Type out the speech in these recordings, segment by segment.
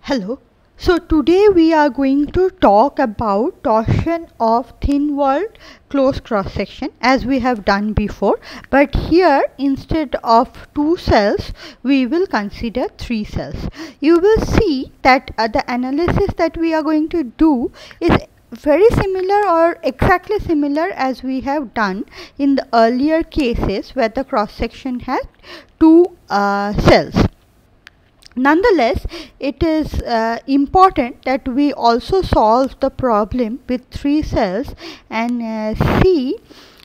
Hello. So today we are going to talk about torsion of thin walled closed cross section as we have done before, but here instead of 2 cells we will consider 3 cells. You will see that the analysis that we are going to do is very similar or exactly similar as we have done in the earlier cases where the cross section has 2 cells. Nonetheless, it is important that we also solve the problem with 3 cells and see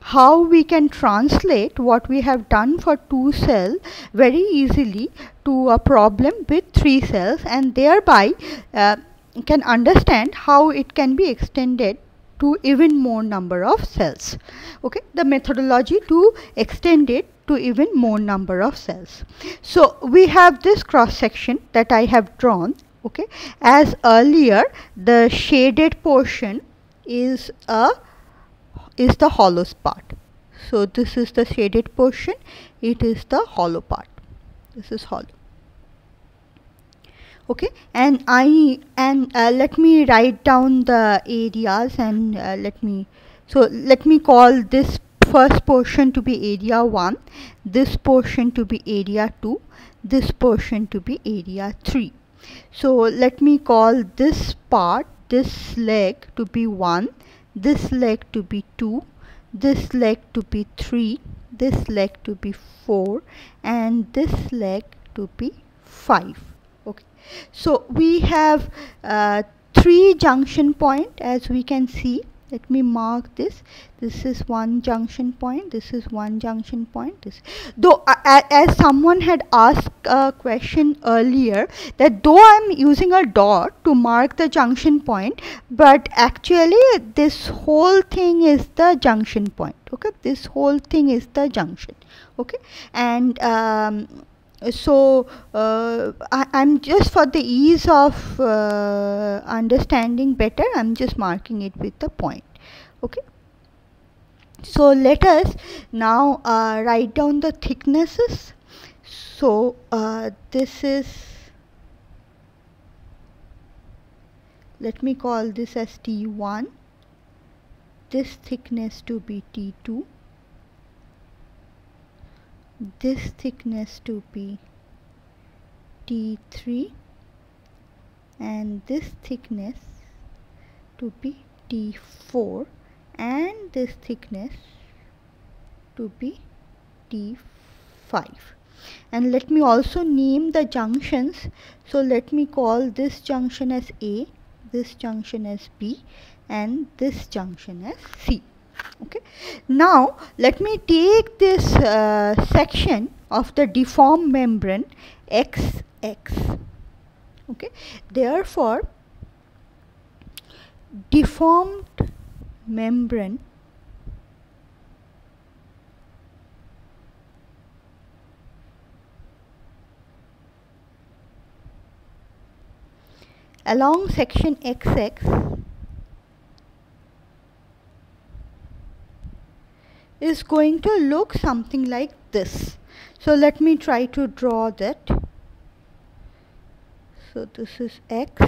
how we can translate what we have done for 2 cell very easily to a problem with 3 cells, and thereby can understand how it can be extended to even more number of cells. Okay, the methodology to extend it to even more number of cells. So we have this cross section that I have drawn. Okay, as earlier, the shaded portion is the hollow part. So this is the shaded portion, it is the hollow part. This is hollow. Okay, and let me write down the areas and let me call this first portion to be area 1, this portion to be area 2, this portion to be area 3. So let me call this part, this leg to be 1, this leg to be 2, this leg to be 3, this leg to be 4, and this leg to be 5. Okay, so we have 3 junction point, as we can see. Let me mark this. This is one junction point, this is one junction point. This, though as someone had asked a question earlier, that though I am using a dot to mark the junction point, but actually this whole thing is the junction point. Okay, this whole thing is the junction. Okay, and so I'm just, for the ease of understanding better, I'm just marking it with the point. Okay, so let us now write down the thicknesses. So this is, let me call this as T1, this thickness to be T2, this thickness to be T3, and this thickness to be T4, and this thickness to be T5. And let me also name the junctions. So let me call this junction as A, this junction as B, and this junction as C. Okay, now let me take this section of the deformed membrane XX. Okay, therefore deformed membrane along section XX is going to look something like this. So let me try to draw that. So this is X,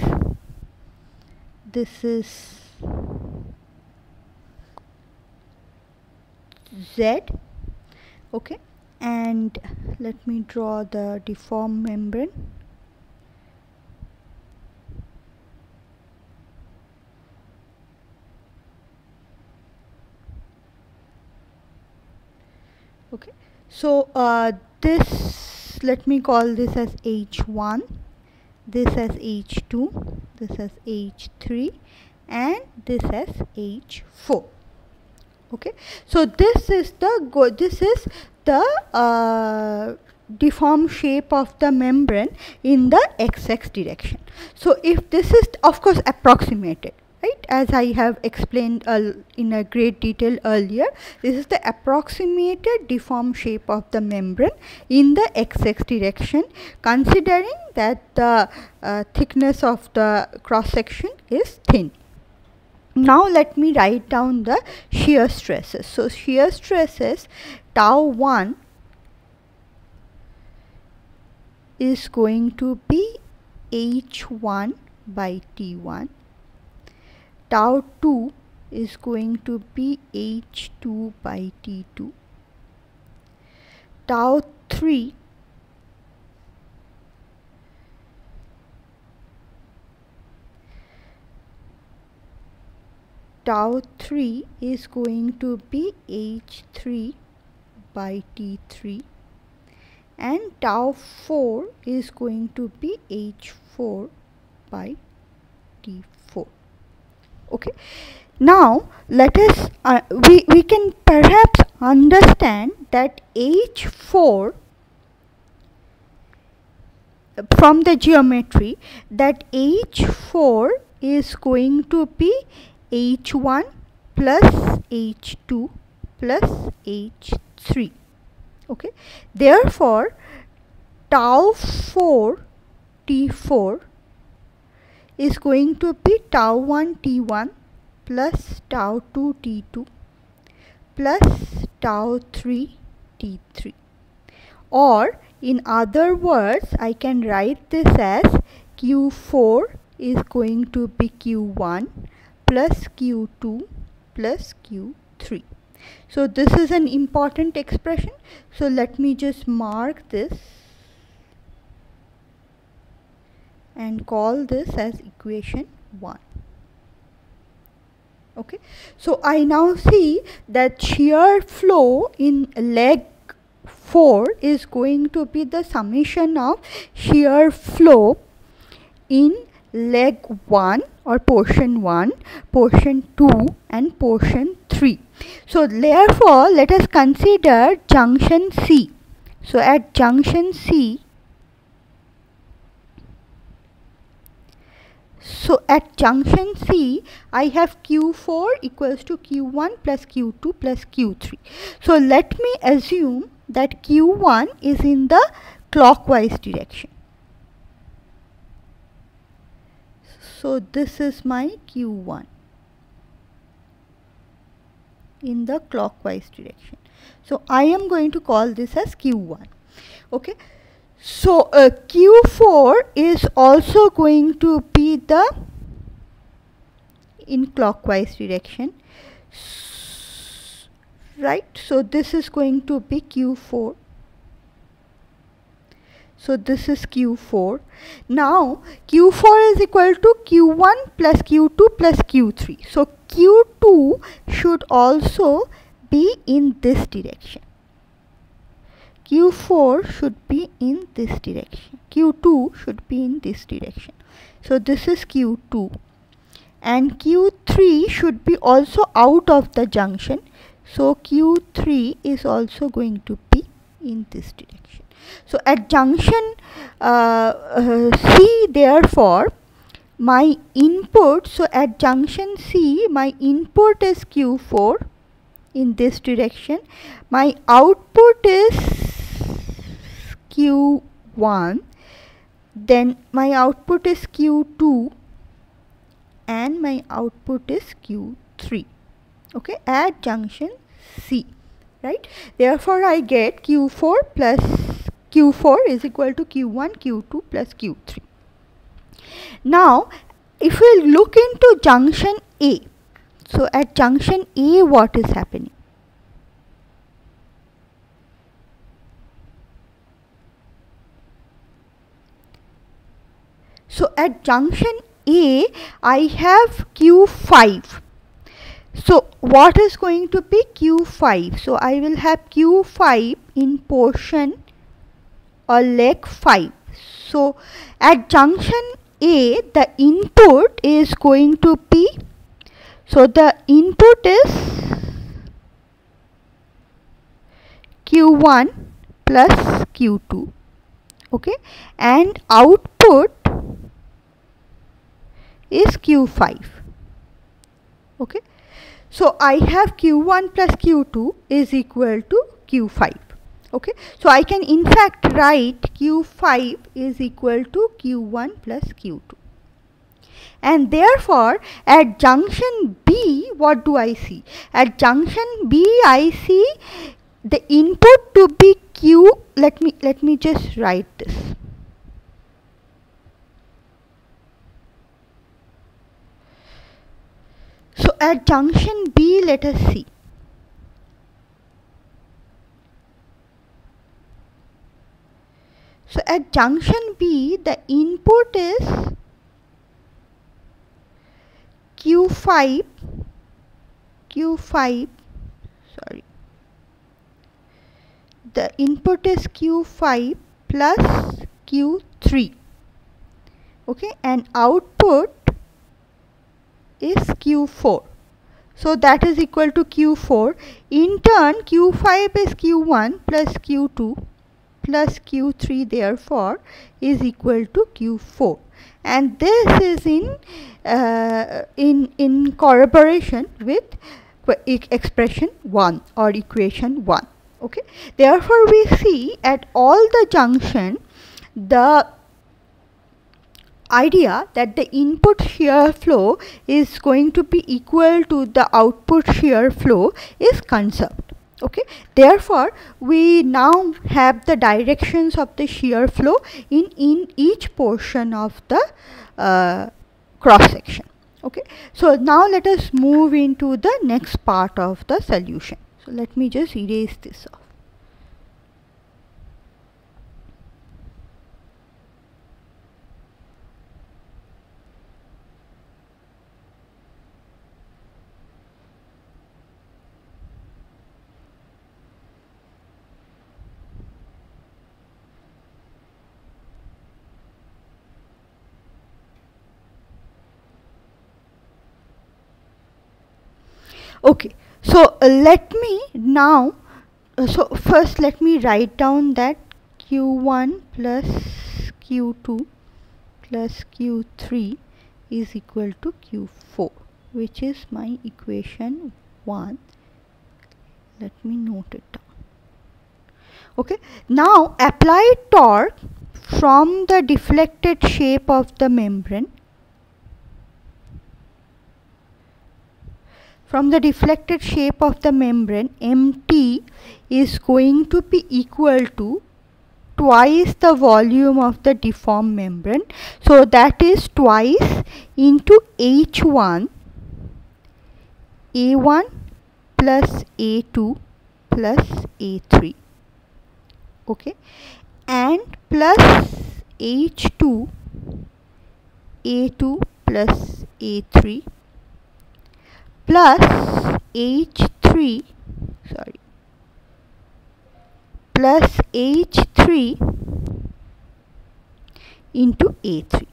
this is Z. Okay, and let me draw the deformed membrane. Okay, so this, let me call this as H1, this as H2, this as H3, and this as H4. Okay, so this is the deformed shape of the membrane in the XX direction. So if this is, of course, approximated, right, as I have explained in a great detail earlier, this is the approximated deformed shape of the membrane in the XX direction, considering that the thickness of the cross section is thin. Now let me write down the shear stresses. So shear stresses tau 1 is going to be h1 by t1. Tau 2 is going to be h2 by t2. Tau 3 is going to be h3 by t3, and tau 4 is going to be h4 by t4. Okay, now let us we can perhaps understand that h4 from the geometry, that h4 is going to be h1 plus h2 plus h3. Okay, therefore tau 4 t4 is going to be tau 1 t1 plus tau 2 t2 plus tau 3 t3. Or in other words, I can write this as q4 is going to be q1 plus q2 plus q3. So this is an important expression. So let me just mark this and call this as equation 1. Okay, so I now see that shear flow in leg 4 is going to be the summation of shear flow in leg 1 or portion 1, portion 2 and portion 3. So therefore let us consider junction C. So at junction C, I have q4 equals to q1 plus q2 plus q3. So let me assume that q1 is in the clockwise direction. So this is my q1 in the clockwise direction. So I am going to call this as q1. Okay, so q4 is also going to be the in clockwise direction, right? So this is going to be q4. So this is q4. Now q4 is equal to q1 plus q2 plus q3. So q2 should also be in this direction. q4 should be in this direction. q2 should be in this direction. So this is q2. And q3 should be also out of the junction. So q3 is also going to be in this direction. So at junction C, therefore my input, so at junction C my input is q4 in this direction, my output is q1, then my output is q2 and my output is q3. Okay, at junction C, right? Therefore I get q4 plus q4 is equal to q1 q2 plus q3. Now if we look into junction A, so at junction A what is happening? So at junction A I have q5. So what is going to be q5? So I will have q5 in portion or leg 5. So at junction A the input is going to be, so the input is q1 plus q2, okay, and output is q5. Okay, so I have q1 plus q2 is equal to q5. Okay, so I can in fact write q5 is equal to q1 plus q2. And therefore at junction B what do I see? At junction B I see the input to be q, let me just write this. at junction B, let us see. So at junction B, the input is Q5, sorry, the input is Q5 plus Q3, okay, and output is Q4. So that is equal to Q4. In turn, Q5 is Q1 plus Q2 plus Q3, therefore is equal to Q4, and this is in corroboration with expression 1 or equation 1. Okay, therefore we see at all the junction the idea that the input shear flow is going to be equal to the output shear flow is conserved. Okay, therefore we now have the directions of the shear flow in each portion of the cross section. Okay, so now let us move into the next part of the solution. So let me just erase this off. Okay, so let me now, so first let me write down that Q1 plus Q2 plus Q3 is equal to Q4, which is my equation 1. Let me note it down. Okay, now apply torque from the deflected shape of the membrane. From the deflected shape of the membrane, MT is going to be equal to twice the volume of the deformed membrane. So that is twice into H1, A1 plus A2 plus A3. Okay, and plus H2, A2 plus A3 plus H3, sorry, plus H3 into A3.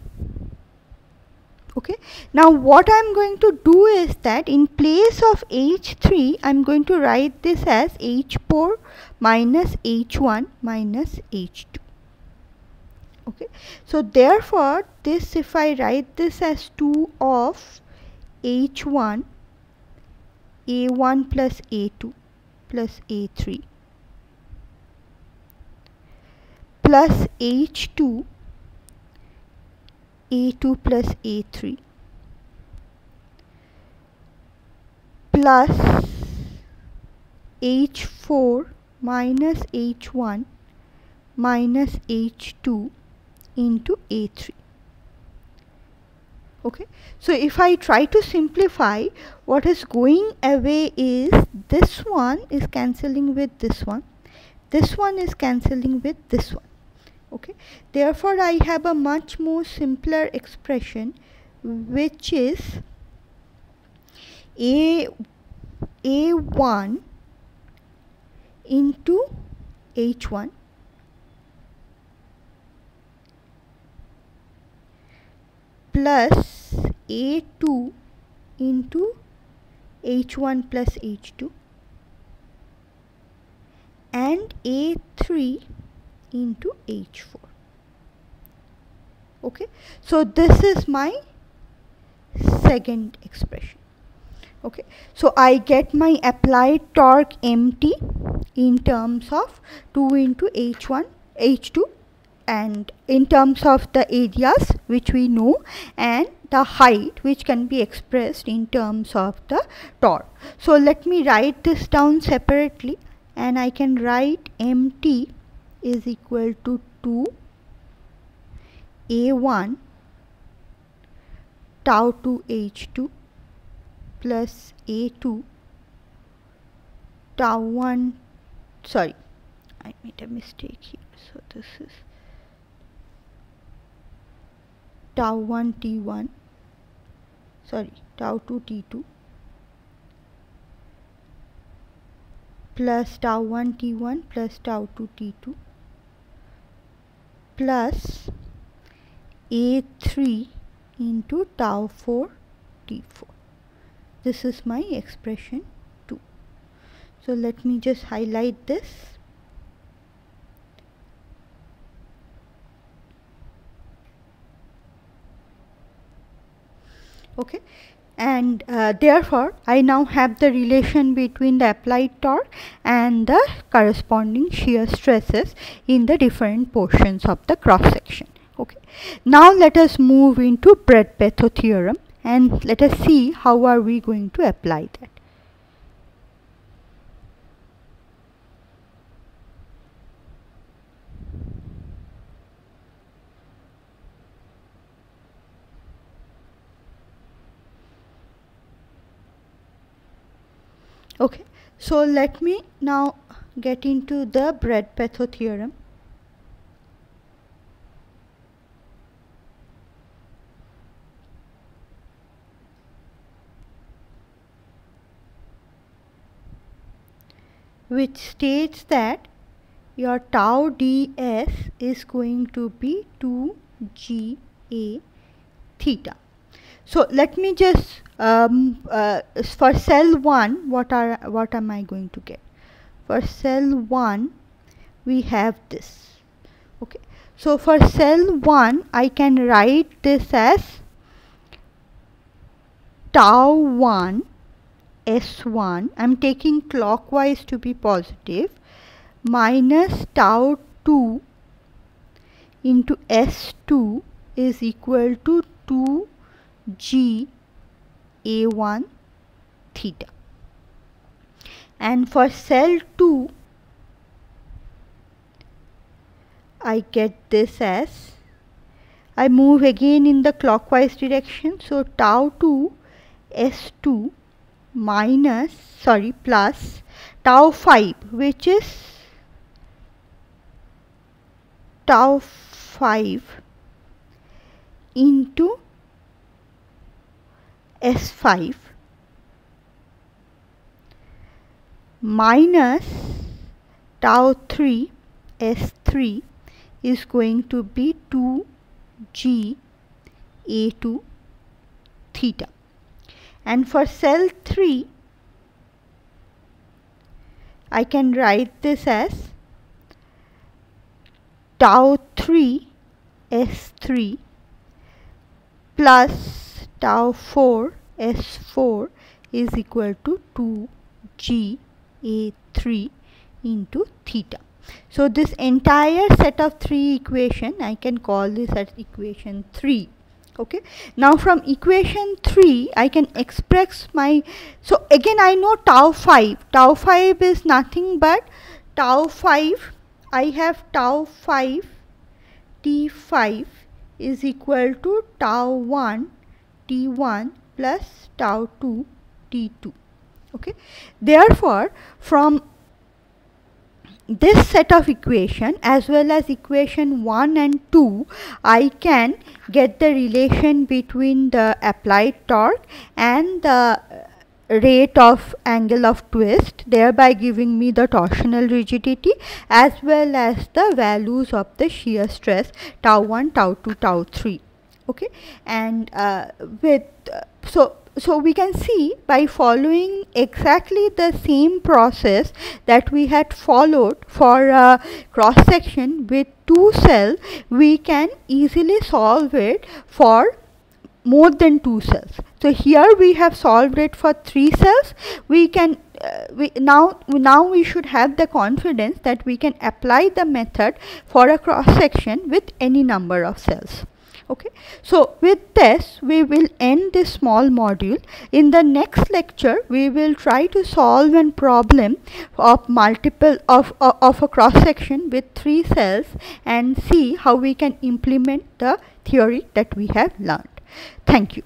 Okay, now what I am going to do is that in place of H3, I am going to write this as H4 minus H1 minus H2. Okay, so therefore this, if I write this as 2 of H1, A1 plus A2 plus A3 plus H2, A2 plus A3 plus H4 minus H1 minus H2 into A3. Okay, so if I try to simplify, what is going away is this one is cancelling with this one is cancelling with this one. Okay, therefore I have a much more simpler expression, which is A1 into H1 plus A2 into H1 plus H2 and A3 into H4. Okay, so this is my second expression. Okay, so I get my applied torque MT in terms of 2 into H1, H2, and in terms of the areas which we know, and the height which can be expressed in terms of the torque. So let me write this down separately, and I can write MT is equal to 2 A1 tau to H2 plus A2 tau 1, sorry, I made a mistake here, so this is tau 1 T1, sorry, tau 2 T2 plus tau 1 T1 plus tau 2 T2 plus A3 into tau 4 T4. This is my expression 2. So let me just highlight this. Okay, and therefore I now have the relation between the applied torque and the corresponding shear stresses in the different portions of the cross section. Okay, now let us move into Bret-Bethe theorem and let us see how are we going to apply that. Okay, so let me now get into the Bret-Bethe theorem. Which states that your tau ds is going to be 2GA theta. So let me just for cell 1 what am I going to get? For cell 1 we have this. Okay, so for cell 1 I can write this as tau 1 S1, I am taking clockwise to be positive, minus tau 2 into S2 is equal to 2G A1 theta. And for cell 2 I get this as, I move again in the clockwise direction, so tau 2 S2 minus, sorry, plus tau 5, which is tau 5 into S5 minus tau 3 S3 is going to be 2G A2 theta. And for cell 3 I can write this as tau 3 S3 plus tau 4 S4 is equal to 2G A3 into theta. So this entire set of 3 equation I can call this as equation 3. Okay, now from equation 3 I can express my, so again I know tau 5 is nothing but tau 5, I have tau 5 T5 is equal to tau 1 T1 plus tau 2 T2. Okay, therefore from this set of equation as well as equation 1 and 2 I can get the relation between the applied torque and the rate of angle of twist, thereby giving me the torsional rigidity as well as the values of the shear stress tau 1, tau 2, tau 3. Okay, and so we can see by following exactly the same process that we had followed for a cross section with 2 cells, we can easily solve it for more than 2 cells. So here we have solved it for 3 cells. We can now we should have the confidence that we can apply the method for a cross section with any number of cells. Okay, so with this we will end this small module. In the next lecture we will try to solve a problem of multiple of a cross section with 3 cells and see how we can implement the theory that we have learned. Thank you.